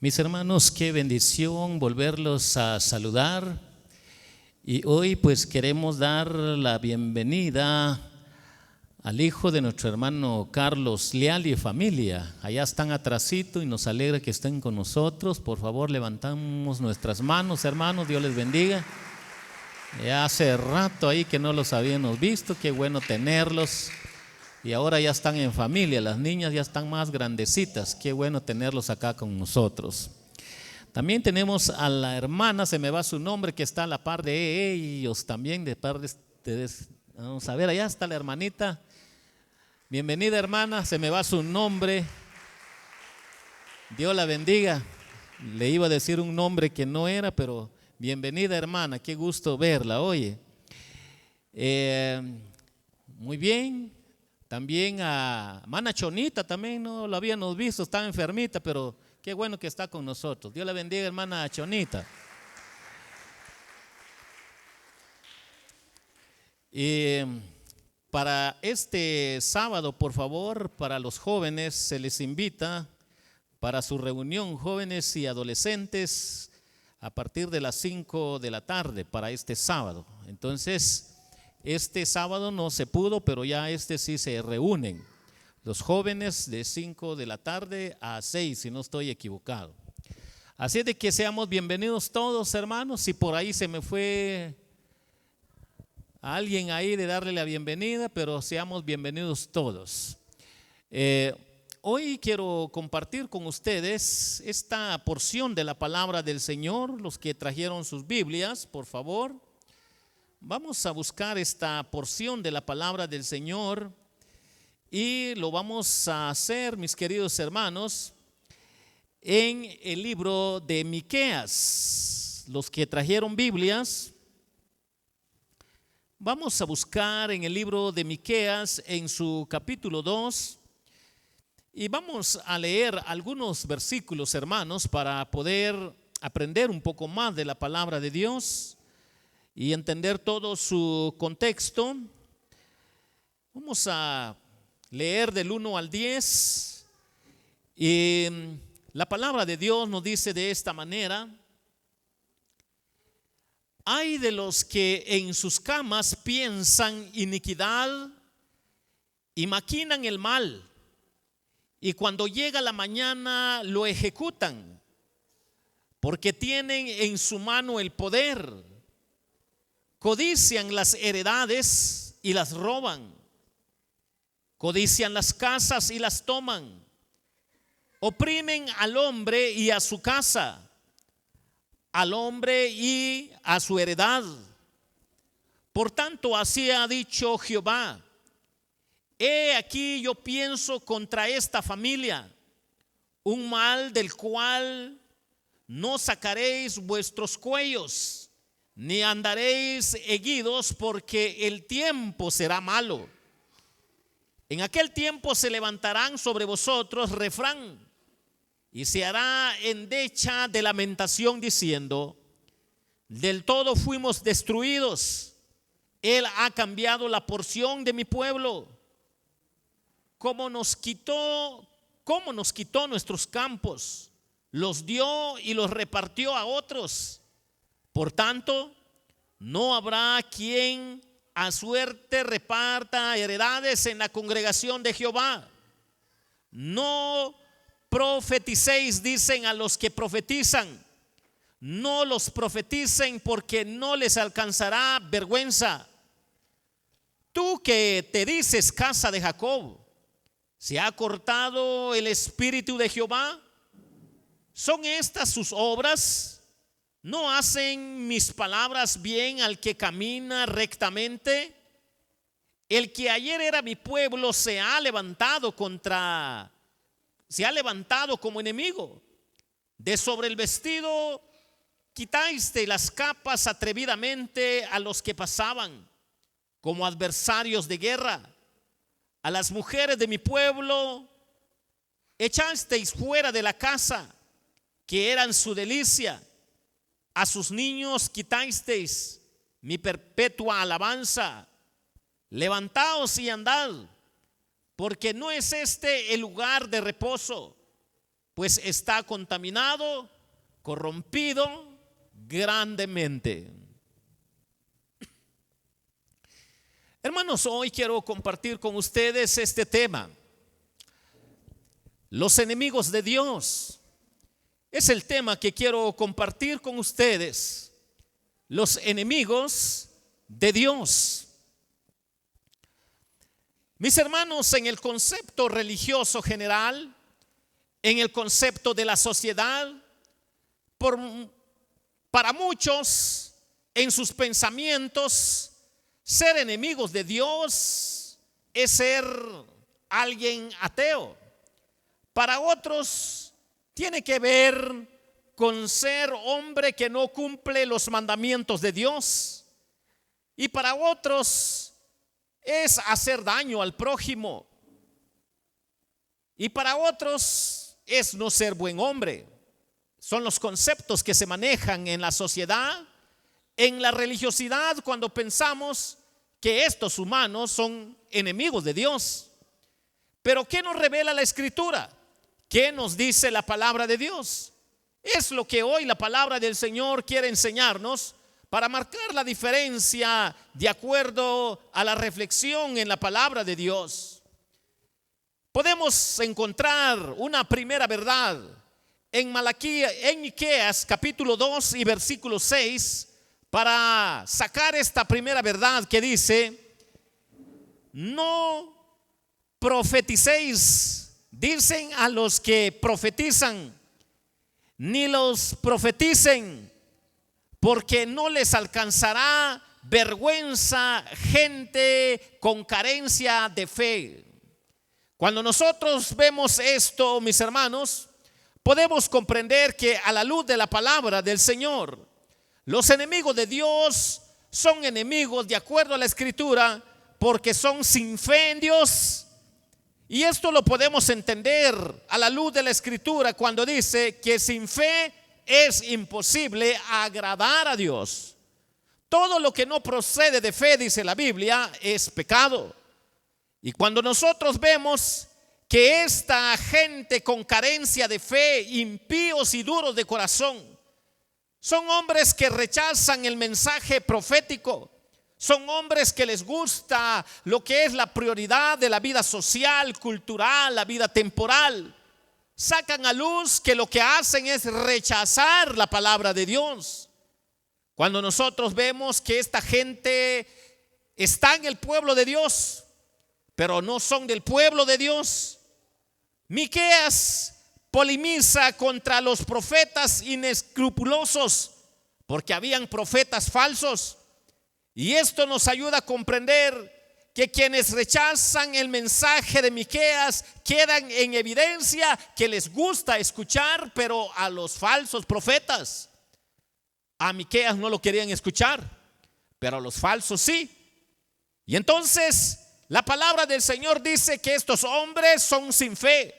Mis hermanos, qué bendición volverlos a saludar. Y hoy pues queremos dar la bienvenida al hijo de nuestro hermano Carlos Leal y familia. Allá están atrasito y nos alegra que estén con nosotros. Por favor, levantamos nuestras manos, hermanos, Dios les bendiga. Ya hace rato ahí que no los habíamos visto, qué bueno tenerlos. Y ahora ya están en familia, las niñas ya están más grandecitas, qué bueno tenerlos acá con nosotros. También tenemos a la hermana, se me va su nombre, que está a la par de ellos también, de par de ustedes. Vamos a ver, allá está la hermanita. Bienvenida, hermana, se me va su nombre. Dios la bendiga. Le iba a decir un nombre que no era, pero bienvenida, hermana, qué gusto verla, oye. Muy bien. También a Mana Chonita, también no lo habíamos visto, estaba enfermita, pero qué bueno que está con nosotros. Dios la bendiga, hermana Chonita. Y para este sábado, por favor, para los jóvenes se les invita para su reunión, jóvenes y adolescentes, a partir de las 5 de la tarde para este sábado. Entonces, este sábado no se pudo, pero ya sí se reúnen los jóvenes de 5 de la tarde a 6, si no estoy equivocado. Así de que seamos bienvenidos todos, hermanos. Si por ahí se me fue a alguien ahí de darle la bienvenida, pero seamos bienvenidos todos. Hoy quiero compartir con ustedes esta porción de la palabra del Señor. Los que trajeron sus Biblias, por favor, vamos a buscar esta porción de la palabra del Señor y lo vamos a hacer, mis queridos hermanos, en el libro de Miqueas. Los que trajeron Biblias, vamos a buscar en el libro de Miqueas en su capítulo 2 y vamos a leer algunos versículos, hermanos, para poder aprender un poco más de la palabra de Dios y entender todo su contexto. Vamos a leer del 1 al 10 y la palabra de Dios nos dice de esta manera: hay de los que en sus camas piensan iniquidad y maquinan el mal, y cuando llega la mañana lo ejecutan, porque tienen en su mano el poder. Codician las heredades y las roban, codician las casas y las toman, oprimen al hombre y a su casa, al hombre y a su heredad. Por tanto, así ha dicho Jehová: he aquí yo pienso contra esta familia un mal del cual no sacaréis vuestros cuellos, ni andaréis erguidos, porque el tiempo será malo. En aquel tiempo se levantarán sobre vosotros refrán, y se hará endecha de lamentación, diciendo: del todo fuimos destruidos, Él ha cambiado la porción de mi pueblo. Cómo nos quitó nuestros campos, los dio y los repartió a otros. Por tanto, no habrá quien a suerte reparta heredades en la congregación de Jehová. No profeticéis, dicen a los que profetizan, no los profeticen, porque no les alcanzará vergüenza. Tú que te dices casa de Jacob, ¿se ha cortado el espíritu de Jehová? ¿Son estas sus obras? ¿No hacen mis palabras bien al que camina rectamente? El que ayer era mi pueblo se ha levantado como enemigo. De sobre el vestido quitaste las capas atrevidamente a los que pasaban como adversarios de guerra. A las mujeres de mi pueblo echasteis fuera de la casa, que eran su delicia. A sus niños quitasteis mi perpetua alabanza. Levantaos y andad, porque no es este el lugar de reposo, pues está contaminado, corrompido grandemente. Hermanos, hoy quiero compartir con ustedes este tema. Los enemigos de Dios. Es el tema que quiero compartir con ustedes. Los enemigos de Dios. Mis hermanos, en el concepto religioso general, en el concepto de la sociedad, para muchos, en sus pensamientos, ser enemigos de Dios es ser alguien ateo. Para otros, tiene que ver con ser hombre que no cumple los mandamientos de Dios. Y para otros, es hacer daño al prójimo. Y para otros, es no ser buen hombre. Son los conceptos que se manejan en la sociedad, en la religiosidad, cuando pensamos que estos humanos son enemigos de Dios. Pero ¿qué nos revela la Escritura? ¿Qué nos dice la palabra de Dios? Es lo que hoy la palabra del Señor quiere enseñarnos para marcar la diferencia de acuerdo a la reflexión en la palabra de Dios. Podemos encontrar una primera verdad en Miqueas capítulo 2 y versículo 6 para sacar esta primera verdad que dice: no profeticéis, dicen a los que profetizan, ni los profeticen, porque no les alcanzará vergüenza gente con carencia de fe. Cuando nosotros vemos esto, mis hermanos, podemos comprender que a la luz de la palabra del Señor, los enemigos de Dios son enemigos de acuerdo a la Escritura porque son sin fe en Dios. Y esto lo podemos entender a la luz de la Escritura cuando dice que sin fe es imposible agradar a Dios. Todo lo que no procede de fe, dice la Biblia, es pecado. Y cuando nosotros vemos que esta gente con carencia de fe, impíos y duros de corazón, son hombres que rechazan el mensaje profético. Son hombres que les gusta lo que es la prioridad de la vida social, cultural, la vida temporal. Sacan a luz que lo que hacen es rechazar la palabra de Dios. Cuando nosotros vemos que esta gente está en el pueblo de Dios, pero no son del pueblo de Dios, Miqueas polemiza contra los profetas inescrupulosos, porque habían profetas falsos. Y esto nos ayuda a comprender que quienes rechazan el mensaje de Miqueas quedan en evidencia que les gusta escuchar, pero a los falsos profetas. A Miqueas no lo querían escuchar, pero a los falsos sí. Y entonces la palabra del Señor dice que estos hombres son sin fe.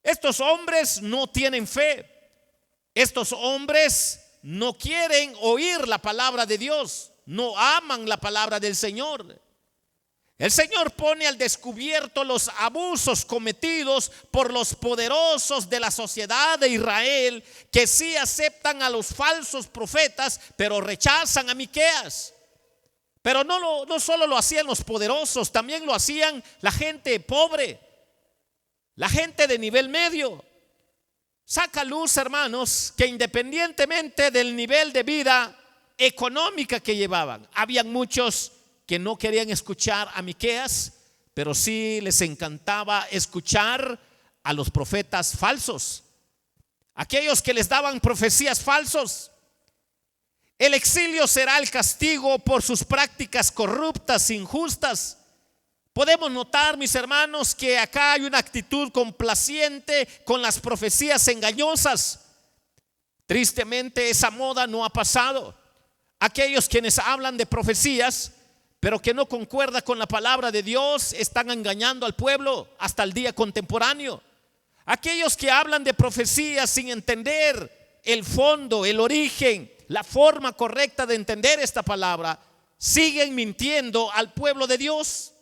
Estos hombres no tienen fe. Estos hombres no quieren oír la palabra de Dios. No aman la palabra del Señor. El Señor pone al descubierto los abusos cometidos por los poderosos de la sociedad de Israel, que sí aceptan a los falsos profetas, pero rechazan a Miqueas. Pero no solo lo hacían los poderosos, también lo hacían la gente pobre, la gente de nivel medio. Saca a luz, hermanos, que independientemente del nivel de vida económica que llevaban, habían muchos que no querían escuchar a Miqueas, pero sí les encantaba escuchar a los profetas falsos, aquellos que les daban profecías falsos. El exilio será el castigo por sus prácticas corruptas, injustas. Podemos notar, mis hermanos, que acá hay una actitud complaciente con las profecías engañosas. Tristemente, esa moda no ha pasado. Aquellos quienes hablan de profecías, pero que no concuerda con la palabra de Dios, están engañando al pueblo hasta el día contemporáneo. Aquellos que hablan de profecías sin entender el fondo, el origen, la forma correcta de entender esta palabra, siguen mintiendo al pueblo de Dios.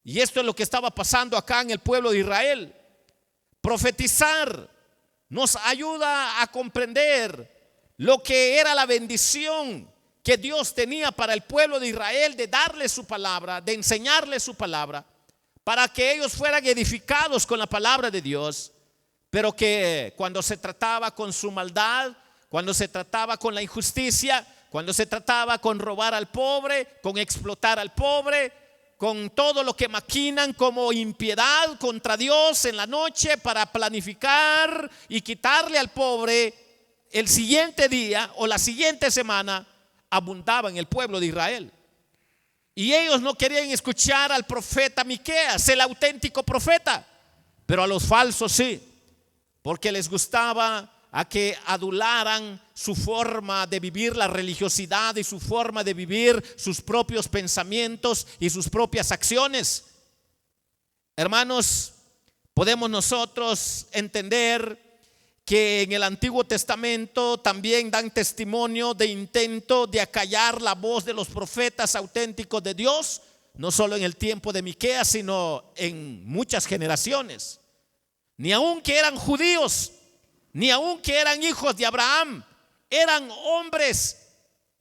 Y esto es lo que estaba pasando acá en el pueblo de Israel. Profetizar nos ayuda a comprender lo que era la bendición que Dios tenía para el pueblo de Israel, de darle su palabra, de enseñarle su palabra, para que ellos fueran edificados con la palabra de Dios. Pero que cuando se trataba con su maldad, cuando se trataba con la injusticia, cuando se trataba con robar al pobre, con explotar al pobre, con todo lo que maquinan como impiedad contra Dios en la noche para planificar y quitarle al pobre, el siguiente día o la siguiente semana abundaba en el pueblo de Israel. Y ellos no querían escuchar al profeta Miqueas, el auténtico profeta, pero a los falsos sí, porque les gustaba a que adularan su forma de vivir la religiosidad y su forma de vivir sus propios pensamientos y sus propias acciones. Hermanos, podemos nosotros entender que en el Antiguo Testamento también dan testimonio de intento de acallar la voz de los profetas auténticos de Dios, no solo en el tiempo de Miqueas, sino en muchas generaciones. Ni aun que eran judíos, ni aun que eran hijos de Abraham, eran hombres,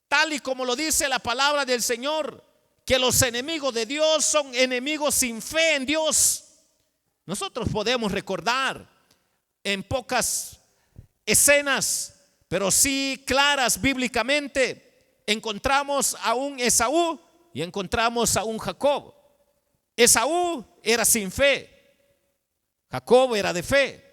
tal y como lo dice la palabra del Señor, que los enemigos de Dios son enemigos sin fe en Dios. Nosotros podemos recordar en pocas escenas, pero sí claras bíblicamente, encontramos a un Esaú y encontramos a un Jacob. Esaú era sin fe, Jacob era de fe.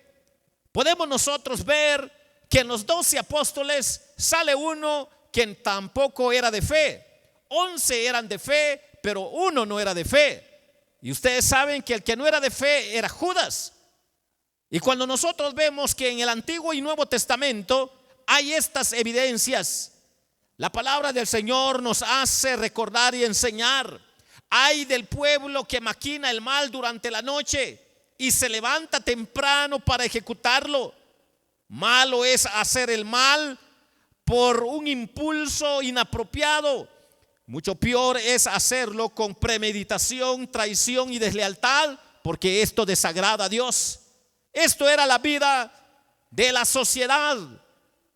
Podemos nosotros ver que en los 12 apóstoles sale uno que tampoco era de fe. 11 eran de fe, pero uno no era de fe. Y ustedes saben que el que no era de fe era Judas. Y cuando nosotros vemos que en el Antiguo y Nuevo Testamento hay estas evidencias, la palabra del Señor nos hace recordar y enseñar. Ay del pueblo que maquina el mal durante la noche y se levanta temprano para ejecutarlo. Malo es hacer el mal por un impulso inapropiado. Mucho peor es hacerlo con premeditación, traición y deslealtad, porque esto desagrada a Dios. Esto era la vida de la sociedad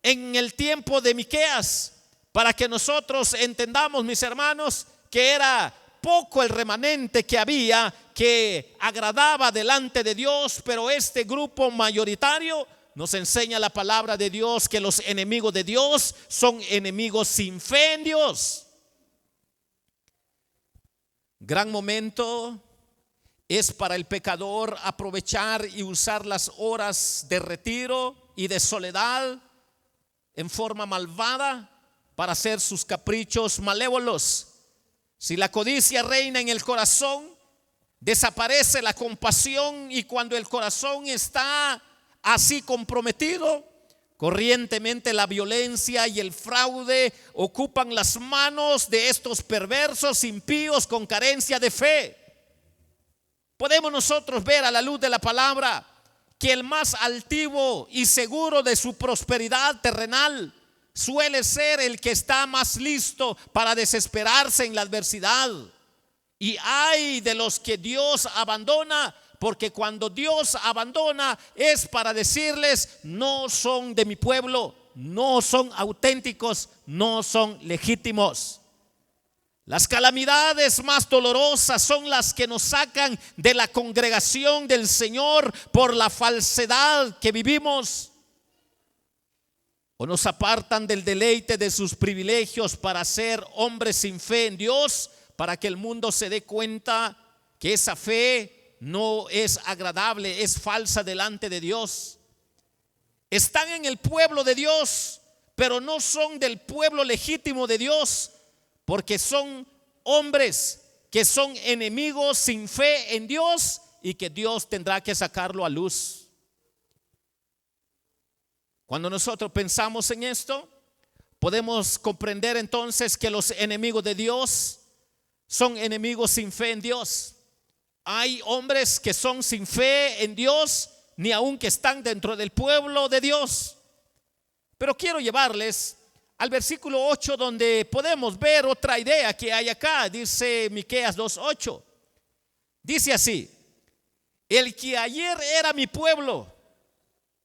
en el tiempo de Miqueas, para que nosotros entendamos, mis hermanos, que era poco el remanente que había que agradaba delante de Dios, pero este grupo mayoritario nos enseña la palabra de Dios que los enemigos de Dios son enemigos sin fe en Dios. Gran momento es para el pecador aprovechar y usar las horas de retiro y de soledad en forma malvada para hacer sus caprichos malévolos. Si la codicia reina en el corazón, desaparece la compasión, y cuando el corazón está así comprometido, corrientemente la violencia y el fraude ocupan las manos de estos perversos impíos con carencia de fe. Podemos nosotros ver a la luz de la palabra que el más altivo y seguro de su prosperidad terrenal suele ser el que está más listo para desesperarse en la adversidad. Y ay de los que Dios abandona, porque cuando Dios abandona es para decirles: no son de mi pueblo, no son auténticos, no son legítimos. Las calamidades más dolorosas son las que nos sacan de la congregación del Señor por la falsedad que vivimos, o nos apartan del deleite de sus privilegios para ser hombres sin fe en Dios, para que el mundo se dé cuenta que esa fe no es agradable, es falsa delante de Dios. Están en el pueblo de Dios, pero no son del pueblo legítimo de Dios, porque son hombres que son enemigos sin fe en Dios y que Dios tendrá que sacarlo a luz. Cuando nosotros pensamos en esto, podemos comprender entonces que los enemigos de Dios son enemigos sin fe en Dios. Hay hombres que son sin fe en Dios, ni aun que están dentro del pueblo de Dios. Pero quiero llevarles al versículo 8, donde podemos ver otra idea que hay acá. Dice Miqueas 2:8. Dice así: El que ayer era mi pueblo,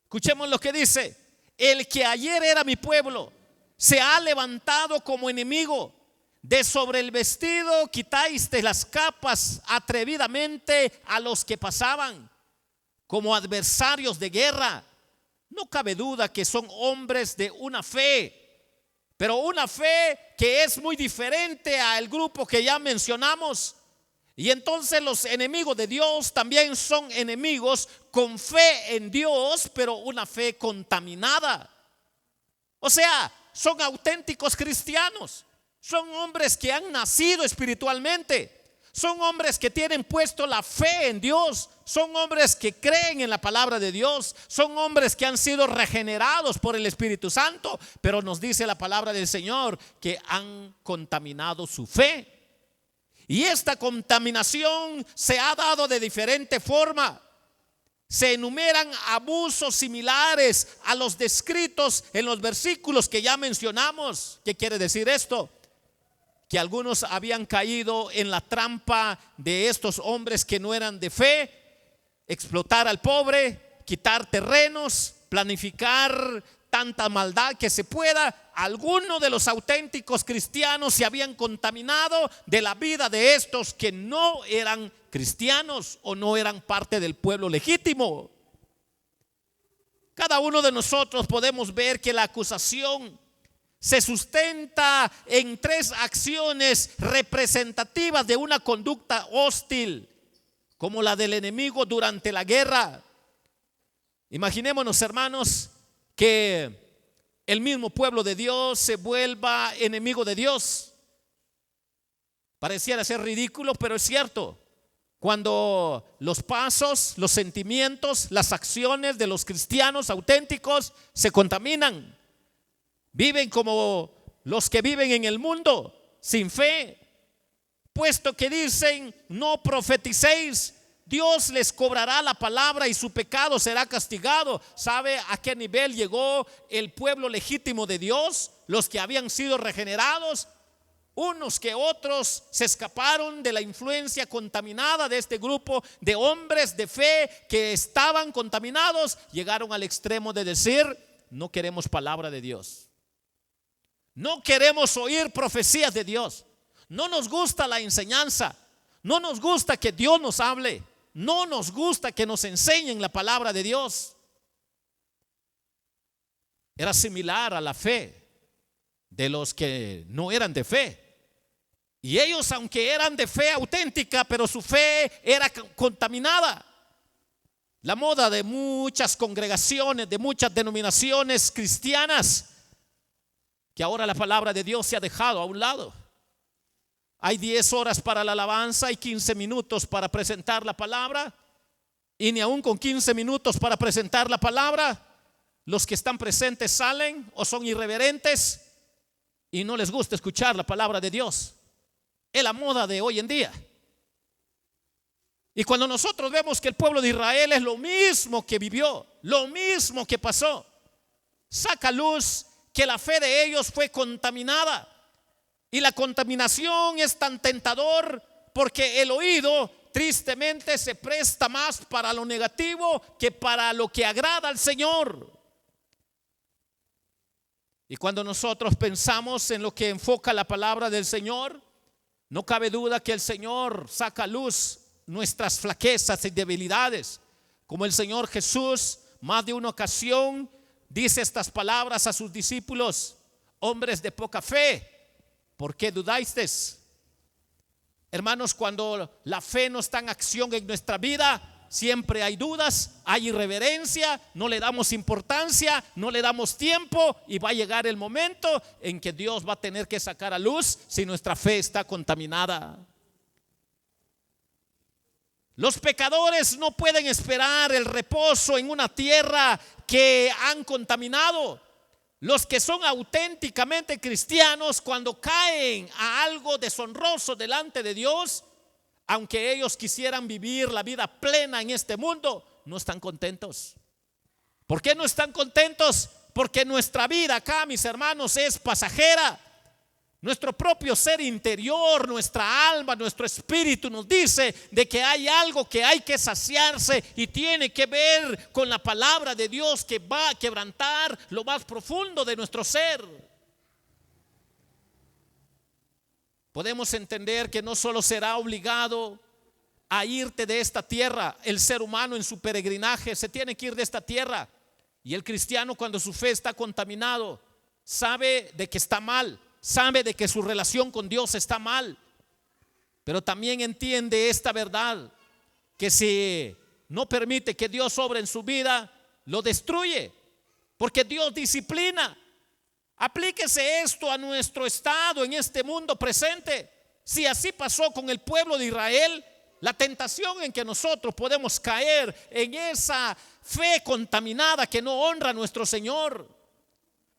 escuchemos lo que dice, el que ayer era mi pueblo, se ha levantado como enemigo. De sobre el vestido quitaste las capas atrevidamente a los que pasaban, como adversarios de guerra. No cabe duda que son hombres de una fe, pero una fe que es muy diferente al grupo que ya mencionamos. Y entonces los enemigos de Dios también son enemigos con fe en Dios, pero una fe contaminada. O sea, son auténticos cristianos, son hombres que han nacido espiritualmente, son hombres que tienen puesto la fe en Dios, son hombres que creen en la palabra de Dios, son hombres que han sido regenerados por el Espíritu Santo, pero nos dice la palabra del Señor que han contaminado su fe. Y esta contaminación se ha dado de diferente forma. Se enumeran abusos similares a los descritos en los versículos que ya mencionamos. ¿Qué quiere decir esto? Que algunos habían caído en la trampa de estos hombres que no eran de fe: explotar al pobre, quitar terrenos, planificar tanta maldad que se pueda. Algunos de los auténticos cristianos se habían contaminado de la vida de estos que no eran cristianos o no eran parte del pueblo legítimo. Cada uno de nosotros podemos ver que la acusación se sustenta en tres acciones representativas de una conducta hostil, como la del enemigo durante la guerra. Imaginémonos, hermanos, que el mismo pueblo de Dios se vuelva enemigo de Dios. Pareciera ser ridículo, pero es cierto. Cuando los pasos, los sentimientos, las acciones de los cristianos auténticos se contaminan, viven como los que viven en el mundo, sin fe, puesto que dicen: no profeticéis, Dios les cobrará la palabra y su pecado será castigado. ¿Sabe a qué nivel llegó el pueblo legítimo de Dios? Los que habían sido regenerados. Unos que otros se escaparon de la influencia contaminada de este grupo de hombres de fe que estaban contaminados. Llegaron al extremo de decir: no queremos palabra de Dios, no queremos oír profecías de Dios, no nos gusta la enseñanza, no nos gusta que Dios nos hable, no nos gusta que nos enseñen la palabra de Dios. Era similar a la fe de los que no eran de fe. Y ellos, aunque eran de fe auténtica, pero su fe era contaminada. La moda de muchas congregaciones, de muchas denominaciones cristianas, que ahora la palabra de Dios se ha dejado a un lado. Hay 10 horas para la alabanza y 15 minutos para presentar la palabra. Y ni aún con 15 minutos para presentar la palabra, los que están presentes salen o son irreverentes y no les gusta escuchar la palabra de Dios. Es la moda de hoy en día. Y cuando nosotros vemos que el pueblo de Israel es lo mismo que vivió, lo mismo que pasó, saca a luz que la fe de ellos fue contaminada. Y la contaminación es tan tentador porque el oído tristemente se presta más para lo negativo que para lo que agrada al Señor. Y cuando nosotros pensamos en lo que enfoca la palabra del Señor, no cabe duda que el Señor saca a luz nuestras flaquezas y debilidades. Como el Señor Jesús más de una ocasión dice estas palabras a sus discípulos: hombres de poca fe, ¿por qué dudasteis? Hermanos, cuando la fe no está en acción en nuestra vida, siempre hay dudas, hay irreverencia, no le damos importancia, no le damos tiempo, y va a llegar el momento en que Dios va a tener que sacar a luz si nuestra fe está contaminada. Los pecadores no pueden esperar el reposo en una tierra que han contaminado. Los que son auténticamente cristianos, cuando caen a algo deshonroso delante de Dios, aunque ellos quisieran vivir la vida plena en este mundo, no están contentos. ¿Por qué no están contentos? Porque nuestra vida acá, mis hermanos, es pasajera. Nuestro propio ser interior, nuestra alma, nuestro espíritu nos dice de que hay algo que hay que saciarse y tiene que ver con la palabra de Dios que va a quebrantar lo más profundo de nuestro ser. Podemos entender que no solo será obligado a irte de esta tierra, el ser humano en su peregrinaje se tiene que ir de esta tierra, y el cristiano, cuando su fe está contaminado, sabe de que está mal, sabe de que su relación con Dios está mal, pero también entiende esta verdad, que si no permite que Dios obre en su vida, lo destruye, porque Dios disciplina. Aplíquese esto a nuestro estado en este mundo presente. Si así pasó con el pueblo de Israel, la tentación en que nosotros podemos caer en esa fe contaminada que no honra a nuestro Señor.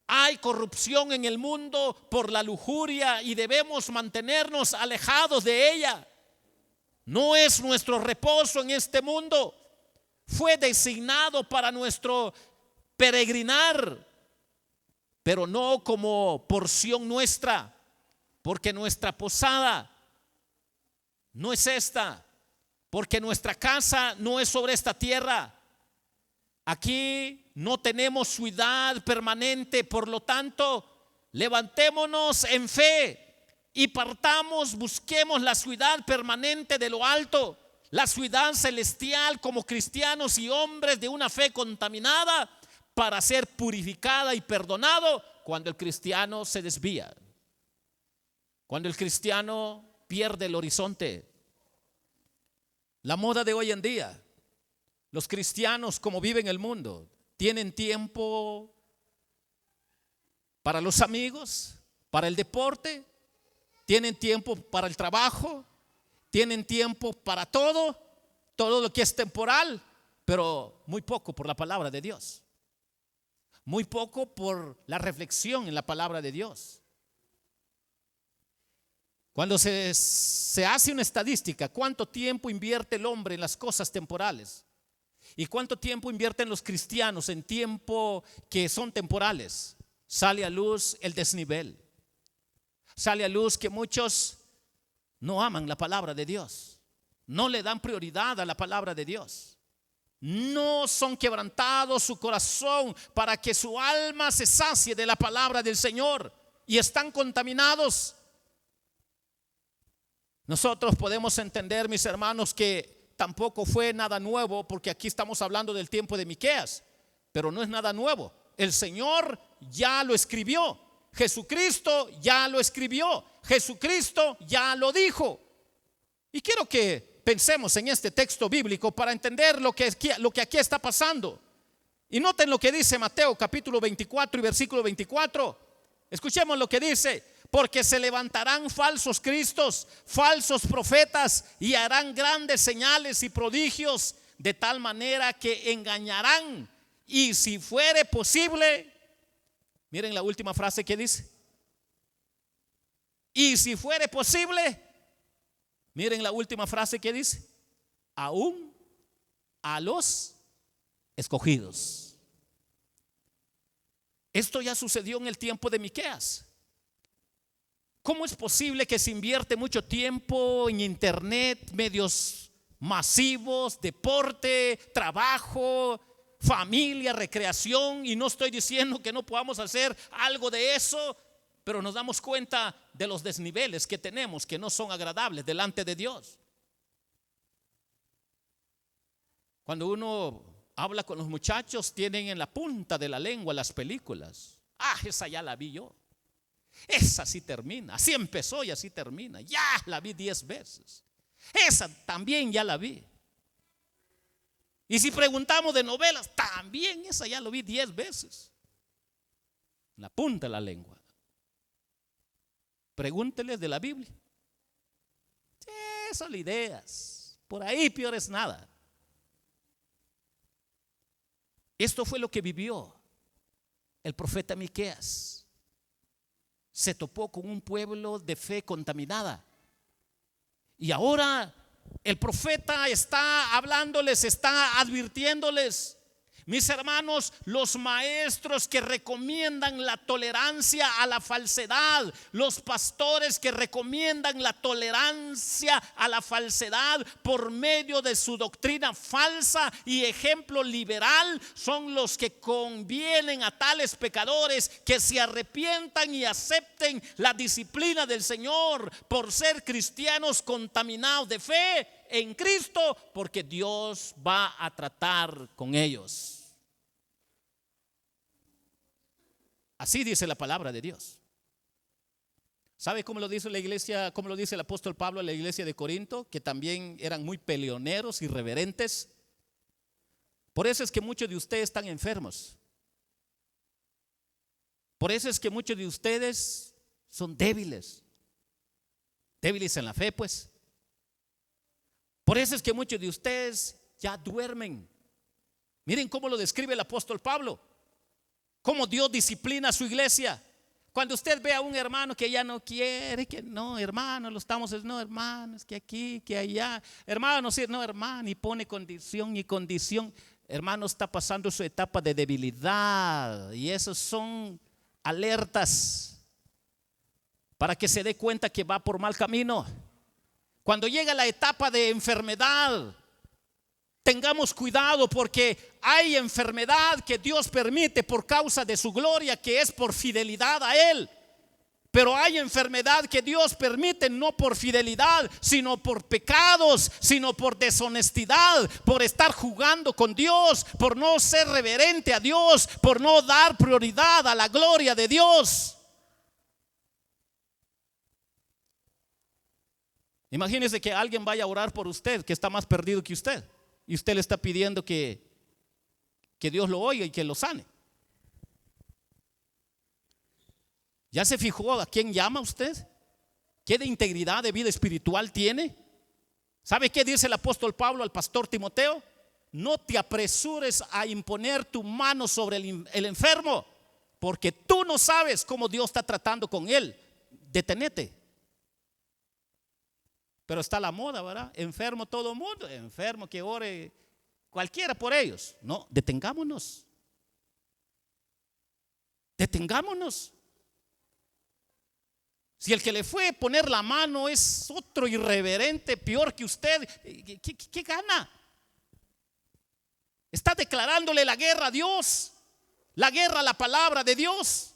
Hay corrupción en el mundo por la lujuria y debemos mantenernos alejados de ella. No es nuestro reposo en este mundo. Fue designado para nuestro peregrinar, pero no como porción nuestra, porque nuestra posada no es esta, porque nuestra casa no es sobre esta tierra. Aquí no tenemos ciudad permanente, por lo tanto, levantémonos en fe y partamos, busquemos la ciudad permanente de lo alto, la ciudad celestial, como cristianos y hombres de una fe contaminada, para ser purificada y perdonado cuando el cristiano se desvía, cuando el cristiano pierde el horizonte. La moda de hoy en día, los cristianos, como viven el mundo, tienen tiempo para los amigos, para el deporte, tienen tiempo para el trabajo, tienen tiempo para todo lo que es temporal, pero muy poco por la palabra de Dios. Muy poco por la reflexión en la palabra de Dios. Cuando se hace una estadística, ¿cuánto tiempo invierte el hombre en las cosas temporales? ¿Y cuánto tiempo invierten los cristianos en tiempo que son temporales? Sale a luz el desnivel. Sale a luz que muchos no aman la palabra de Dios, no le dan prioridad a la palabra de Dios. No son quebrantados su corazón para que su alma se sacie de la palabra del Señor, y están contaminados. Nosotros podemos entender, mis hermanos, que tampoco fue nada nuevo, porque aquí estamos hablando del tiempo de Miqueas, pero no es nada nuevo. El Señor ya lo escribió, Jesucristo ya lo escribió, Jesucristo ya lo dijo. Y quiero que pensemos en este texto bíblico para entender lo que aquí está pasando. Y noten lo que dice Mateo capítulo 24 y versículo 24. Escuchemos lo que dice: porque se levantarán falsos cristos, falsos profetas, y harán grandes señales y prodigios, de tal manera que engañarán. Y si fuere posible, miren la última frase que dice: y si fuere posible, miren la última frase que dice: aún a los escogidos. Esto ya sucedió en el tiempo de Miqueas. ¿Cómo es posible que se invierte mucho tiempo en internet, medios masivos, deporte, trabajo, familia, recreación? Y no estoy diciendo que no podamos hacer algo de eso, pero nos damos cuenta de los desniveles que tenemos, que no son agradables delante de Dios. Cuando uno habla con los muchachos, tienen en la punta de la lengua las películas. Ah, esa ya la vi yo. Esa sí termina, así empezó y así termina. Ya la vi 10 veces. Esa también ya la vi. Y si preguntamos de novelas, también esa ya lo vi 10 veces. En la punta de la lengua. Pregúnteles de la Biblia. Son ideas. Por ahí peor es nada. Esto fue lo que vivió el profeta Miqueas. Se topó con un pueblo de fe contaminada. Y ahora el profeta está hablándoles, está advirtiéndoles: Mis hermanos, los maestros que recomiendan la tolerancia a la falsedad, los pastores que recomiendan la tolerancia a la falsedad por medio de su doctrina falsa y ejemplo liberal, son los que convienen a tales pecadores que se arrepientan y acepten la disciplina del Señor por ser cristianos contaminados de fe en Cristo, porque Dios va a tratar con ellos. Así dice la palabra de Dios. ¿Sabe cómo lo dice la iglesia? ¿Cómo lo dice el apóstol Pablo a la iglesia de Corinto? Que también eran muy peleoneros, irreverentes. Por eso es que muchos de ustedes están enfermos. Por eso es que muchos de ustedes son débiles. Débiles en la fe, pues. Por eso es que muchos de ustedes ya duermen. Miren cómo lo describe el apóstol Pablo. Cómo Dios disciplina a su iglesia. Cuando usted ve a un hermano que ya no quiere, que no, hermano, lo estamos, no, hermano, es que aquí, que allá, hermano, sí, no, hermano, y pone condición y condición. Hermano, está pasando su etapa de debilidad, y esos son alertas para que se dé cuenta que va por mal camino. Cuando llega la etapa de enfermedad, tengamos cuidado, porque hay enfermedad que Dios permite por causa de su gloria, que es por fidelidad a Él. Pero hay enfermedad que Dios permite no por fidelidad, sino por pecados, sino por deshonestidad, por estar jugando con Dios, por no ser reverente a Dios, por no dar prioridad a la gloria de Dios. Imagínese que alguien vaya a orar por usted, que está más perdido que usted, y usted le está pidiendo que Dios lo oiga y que lo sane. ¿Ya se fijó a quién llama usted? ¿Qué de integridad de vida espiritual tiene? ¿Sabe qué dice el apóstol Pablo al pastor Timoteo? No te apresures a imponer tu mano sobre el enfermo, porque tú no sabes cómo Dios está tratando con él. Detenete. Pero está la moda, ¿verdad? Enfermo todo el mundo, enfermo que ore cualquiera por ellos. No, detengámonos. Detengámonos. Si el que le fue poner la mano es otro irreverente, peor que usted, ¿qué gana? Está declarándole la guerra a Dios, la guerra a la palabra de Dios.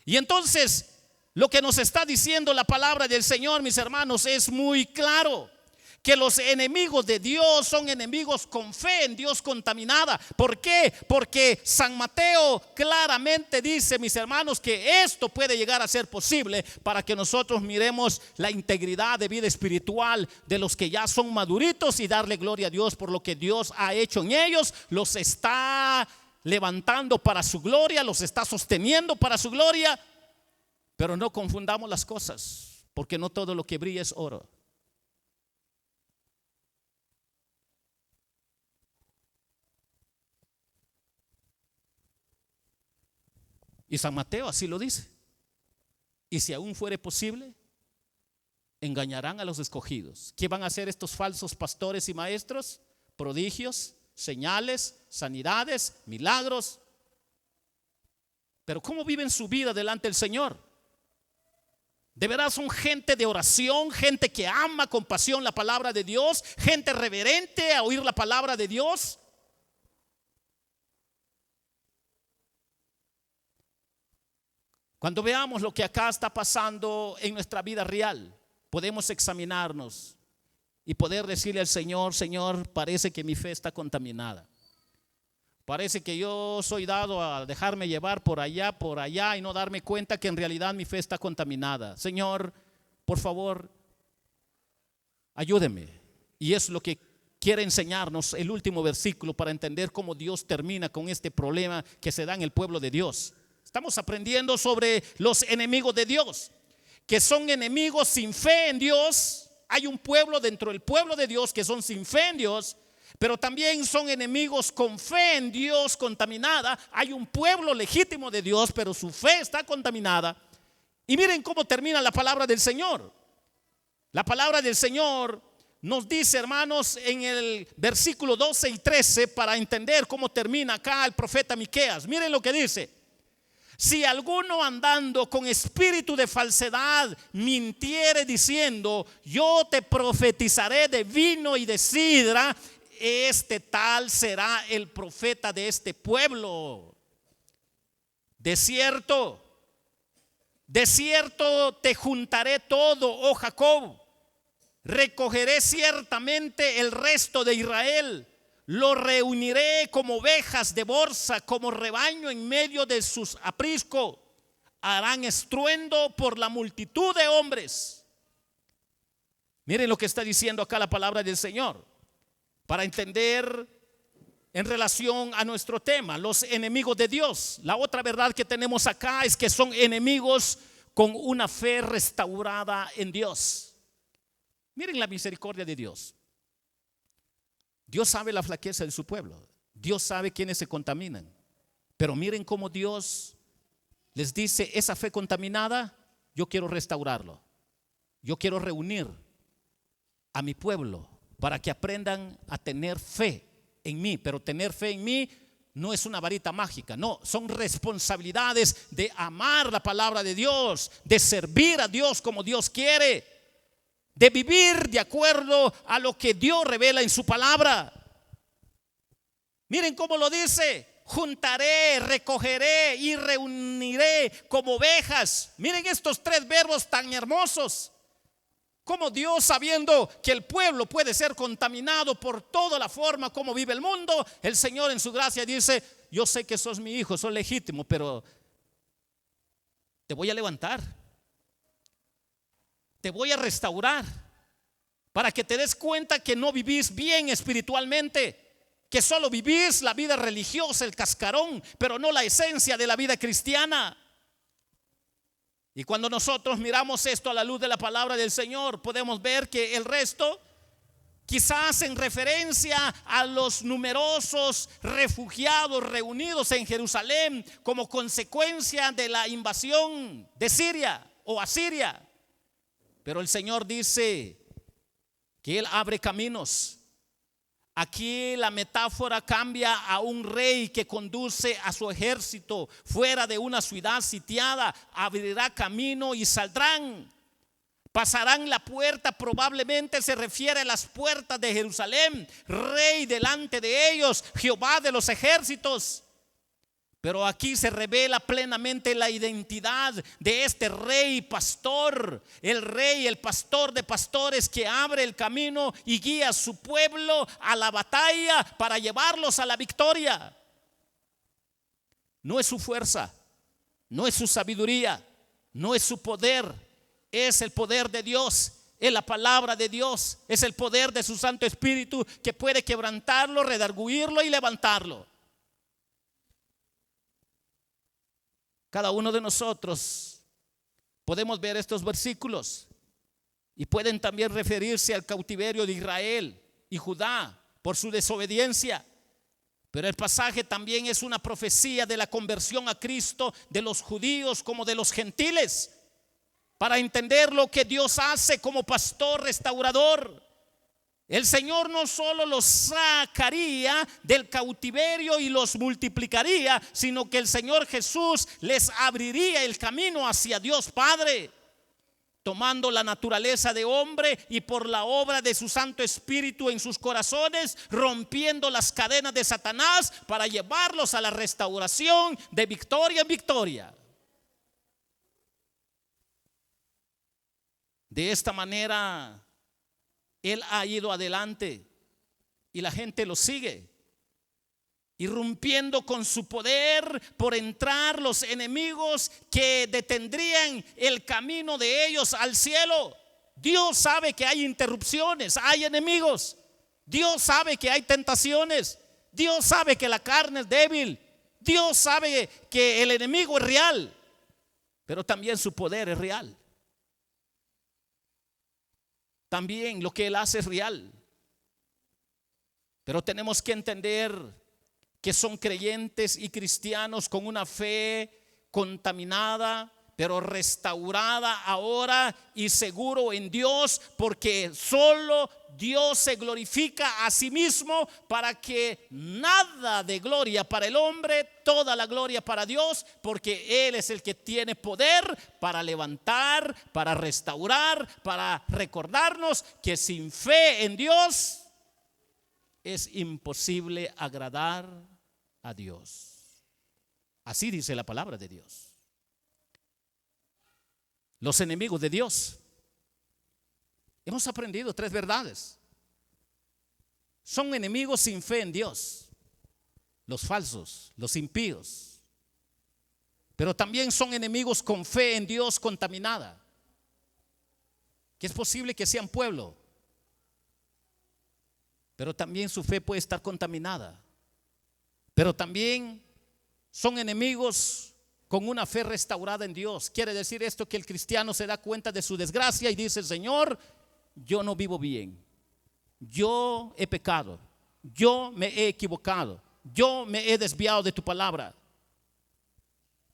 Y entonces, lo que nos está diciendo la palabra del Señor, mis hermanos, es muy claro. Que los enemigos de Dios son enemigos con fe en Dios contaminada. ¿Por qué? Porque San Mateo claramente dice, mis hermanos, que esto puede llegar a ser posible para que nosotros miremos la integridad de vida espiritual de los que ya son maduritos y darle gloria a Dios por lo que Dios ha hecho en ellos. Los está levantando para su gloria, los está sosteniendo para su gloria. Pero no confundamos las cosas, porque no todo lo que brilla es oro. Y San Mateo así lo dice. Y si aún fuere posible, engañarán a los escogidos. ¿Qué van a hacer estos falsos pastores y maestros? Prodigios, señales, sanidades, milagros. Pero ¿cómo viven su vida delante del Señor? De verdad son gente de oración, gente que ama con pasión la palabra de Dios, gente reverente a oír la palabra de Dios. Cuando veamos lo que acá está pasando en nuestra vida real, podemos examinarnos y poder decirle al Señor: Señor, parece que mi fe está contaminada. Parece que yo soy dado a dejarme llevar por allá y no darme cuenta que en realidad mi fe está contaminada. Señor, por favor, ayúdeme. Y es lo que quiere enseñarnos el último versículo para entender cómo Dios termina con este problema que se da en el pueblo de Dios. Estamos aprendiendo sobre los enemigos de Dios, que son enemigos sin fe en Dios. Hay un pueblo dentro del pueblo de Dios que son sin fe en Dios, pero también son enemigos con fe en Dios contaminada. Hay un pueblo legítimo de Dios, pero su fe está contaminada. Y miren cómo termina la palabra del Señor. La palabra del Señor nos dice, hermanos, en el versículo 12 y 13, para entender cómo termina acá el profeta Miqueas. Miren lo que dice: si alguno andando con espíritu de falsedad mintiere diciendo, yo te profetizaré de vino y de sidra, este tal será el profeta de este pueblo. De cierto te juntaré todo, oh Jacob, recogeré ciertamente el resto de Israel, lo reuniré como ovejas de borza, como rebaño en medio de sus apriscos, harán estruendo por la multitud de hombres. Miren lo que está diciendo acá la palabra del Señor, para entender en relación a nuestro tema, los enemigos de Dios. La otra verdad que tenemos acá es que son enemigos con una fe restaurada en Dios. Miren la misericordia de Dios. Dios sabe la flaqueza de su pueblo. Dios sabe quiénes se contaminan. Pero miren cómo Dios les dice: esa fe contaminada, yo quiero restaurarlo. Yo quiero reunir a mi pueblo para que aprendan a tener fe en mí. Pero tener fe en mí no es una varita mágica, no, son responsabilidades de amar la palabra de Dios, de servir a Dios como Dios quiere, de vivir de acuerdo a lo que Dios revela en su palabra. Miren cómo lo dice: juntaré, recogeré y reuniré como ovejas. Miren estos tres verbos tan hermosos. Como Dios, sabiendo que el pueblo puede ser contaminado por toda la forma como vive el mundo, el Señor en su gracia dice: yo sé que sos mi hijo, sos legítimo, pero te voy a levantar, te voy a restaurar, para que te des cuenta que no vivís bien espiritualmente, que solo vivís la vida religiosa, el cascarón, pero no la esencia de la vida cristiana. Y cuando nosotros miramos esto a la luz de la palabra del Señor, podemos ver que el resto, quizás en referencia a los numerosos refugiados reunidos en Jerusalén como consecuencia de la invasión de Siria o Asiria. Pero el Señor dice que Él abre caminos. Aquí la metáfora cambia a un rey que conduce a su ejército fuera de una ciudad sitiada. Abrirá camino y saldrán. Pasarán la puerta, probablemente se refiere a las puertas de Jerusalén. Rey delante de ellos, Jehová de los ejércitos. Pero aquí se revela plenamente la identidad de este rey pastor, el rey, el pastor de pastores que abre el camino y guía a su pueblo a la batalla para llevarlos a la victoria. No es su fuerza, no es su sabiduría, no es su poder, es el poder de Dios, es la palabra de Dios, es el poder de su Santo Espíritu que puede quebrantarlo, redarguirlo y levantarlo. Cada uno de nosotros podemos ver estos versículos y pueden también referirse al cautiverio de Israel y Judá por su desobediencia. Pero el pasaje también es una profecía de la conversión a Cristo de los judíos como de los gentiles, para entender lo que Dios hace como pastor restaurador. El Señor no solo los sacaría del cautiverio y los multiplicaría, sino que el Señor Jesús les abriría el camino hacia Dios Padre, tomando la naturaleza de hombre y por la obra de su Santo Espíritu en sus corazones, rompiendo las cadenas de Satanás para llevarlos a la restauración de victoria en victoria. De esta manera Él ha ido adelante y la gente lo sigue, irrumpiendo con su poder por entrar los enemigos que detendrían el camino de ellos al cielo. Dios sabe que hay interrupciones, hay enemigos. Dios sabe que hay tentaciones. Dios sabe que la carne es débil. Dios sabe que el enemigo es real, pero también su poder es real. También lo que Él hace es real. Pero tenemos que entender que son creyentes y cristianos con una fe contaminada, pero restaurada ahora y seguro en Dios, porque solo Dios se glorifica a sí mismo para que nada de gloria para el hombre, toda la gloria para Dios, porque Él es el que tiene poder para levantar, para restaurar, para recordarnos que sin fe en Dios es imposible agradar a Dios. Así dice la palabra de Dios. Los enemigos de Dios. Hemos aprendido 3 verdades. Son enemigos sin fe en Dios, los falsos, los impíos. Pero también son enemigos con fe en Dios contaminada, que es posible que sean pueblo, pero también su fe puede estar contaminada. Pero también son enemigos con una fe restaurada en Dios. Quiere decir esto que el cristiano se da cuenta de su desgracia y dice: Señor, yo no vivo bien, yo he pecado, yo me he equivocado, yo me he desviado de tu palabra.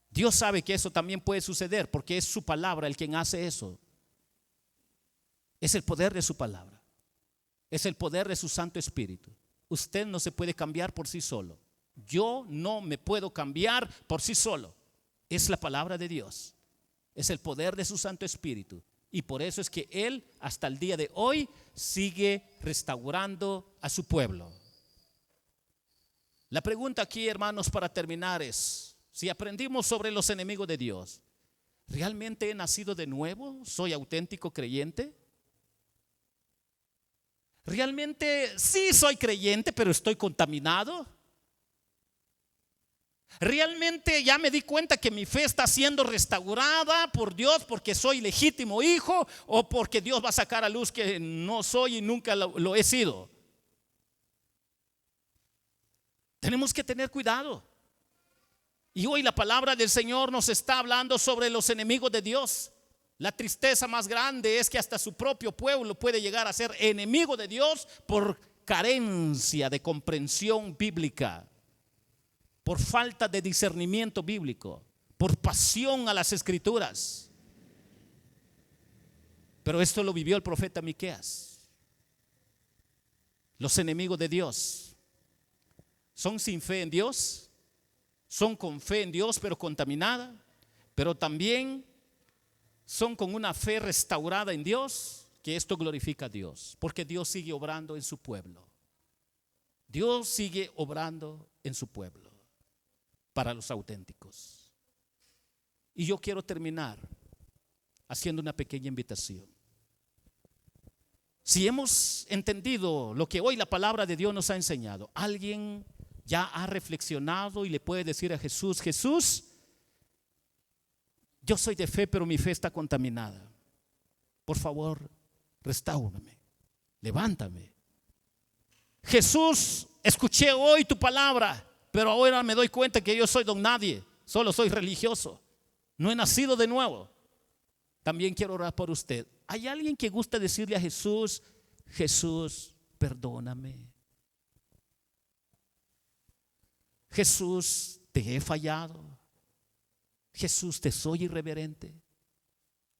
Dios sabe que eso también puede suceder, porque es su palabra el quien hace eso. Es el poder de su palabra, es el poder de su Santo Espíritu. Usted no se puede cambiar por sí solo. Yo no me puedo cambiar por sí solo. Es la palabra de Dios, es el poder de su Santo Espíritu. Y por eso es que Él hasta el día de hoy sigue restaurando a su pueblo. La pregunta aquí, hermanos, para terminar es: si aprendimos sobre los enemigos de Dios, ¿realmente he nacido de nuevo? ¿Soy auténtico creyente? ¿Realmente sí soy creyente, pero estoy contaminado? ¿Realmente ya me di cuenta que mi fe está siendo restaurada por Dios porque soy legítimo hijo, o porque Dios va a sacar a luz que no soy y nunca lo he sido? Tenemos que tener cuidado. Y hoy la palabra del Señor nos está hablando sobre los enemigos de Dios. La tristeza más grande es que hasta su propio pueblo puede llegar a ser enemigo de Dios por carencia de comprensión bíblica, por falta de discernimiento bíblico, por pasión a las escrituras. Pero esto lo vivió el profeta Miqueas. Los enemigos de Dios son sin fe en Dios, son con fe en Dios pero contaminada, pero también son con una fe restaurada en Dios, que esto glorifica a Dios, porque Dios sigue obrando en su pueblo. Dios sigue obrando en su pueblo para los auténticos. Y yo quiero terminar haciendo una pequeña invitación. Si hemos entendido lo que hoy la palabra de Dios nos ha enseñado, alguien ya ha reflexionado y le puede decir a Jesús: Jesús, yo soy de fe, pero mi fe está contaminada. Por favor, restáurame, levántame. Jesús, escuché hoy tu palabra, pero ahora me doy cuenta que yo soy don nadie, solo soy religioso, no he nacido de nuevo. También quiero orar por usted. ¿Hay alguien que gusta decirle a Jesús: Jesús, perdóname? Jesús, te he fallado. Jesús, te soy irreverente.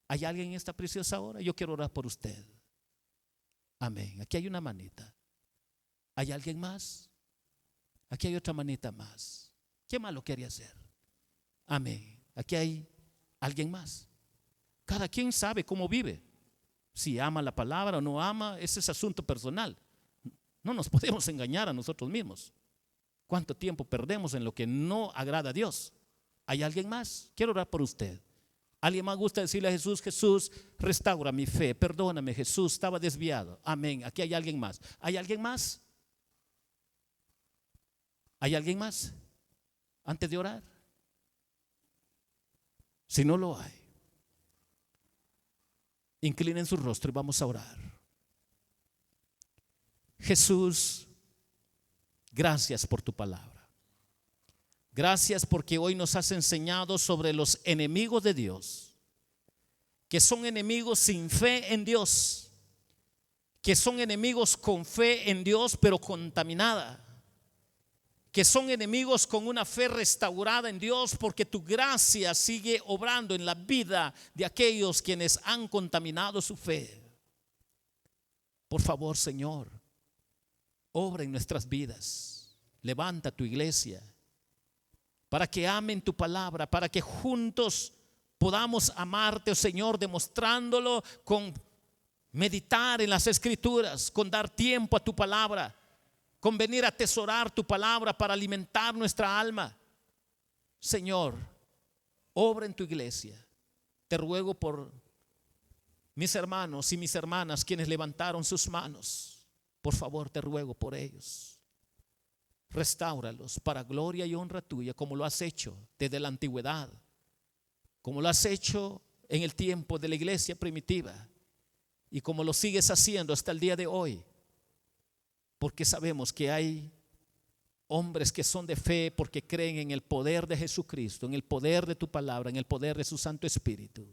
¿Hay alguien en esta preciosa hora? Yo quiero orar por usted. Amén. Aquí hay una manita. ¿Hay alguien más? Aquí hay otra manita más. ¿Qué más lo quería hacer? Amén. Aquí hay alguien más. Cada quien sabe cómo vive. Si ama la palabra o no ama, ese es asunto personal. No nos podemos engañar a nosotros mismos. ¿Cuánto tiempo perdemos en lo que no agrada a Dios? ¿Hay alguien más? Quiero orar por usted. ¿Alguien más gusta decirle a Jesús: Jesús, restaura mi fe, perdóname, Jesús, estaba desviado? Amén. Aquí hay alguien más. ¿Hay alguien más? ¿Hay alguien más? Antes de orar. Si no lo hay, inclinen su rostro y vamos a orar. Jesús, gracias por tu palabra. Gracias porque hoy nos has enseñado sobre los enemigos de Dios, que son enemigos sin fe en Dios, que son enemigos con fe en Dios pero contaminada, que son enemigos con una fe restaurada en Dios, porque tu gracia sigue obrando en la vida de aquellos quienes han contaminado su fe. Por favor, Señor, obra en nuestras vidas. Levanta tu iglesia para que amen tu palabra, para que juntos podamos amarte, oh Señor, demostrándolo con meditar en las escrituras, con dar tiempo a tu palabra, con venir a atesorar tu palabra para alimentar nuestra alma. Señor, obra en tu iglesia. Te ruego por mis hermanos y mis hermanas quienes levantaron sus manos. Por favor, te ruego por ellos. Restáuralos para gloria y honra tuya, como lo has hecho desde la antigüedad, como lo has hecho en el tiempo de la iglesia primitiva y como lo sigues haciendo hasta el día de hoy, porque sabemos que hay hombres que son de fe porque creen en el poder de Jesucristo, en el poder de tu palabra, en el poder de su Santo Espíritu.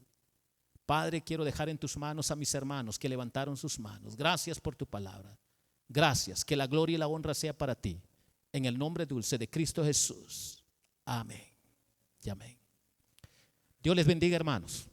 Padre, quiero dejar en tus manos a mis hermanos que levantaron sus manos. Gracias por tu palabra. Gracias, que la gloria y la honra sea para ti. En el nombre dulce de Cristo Jesús. Amén y amén. Dios les bendiga, hermanos.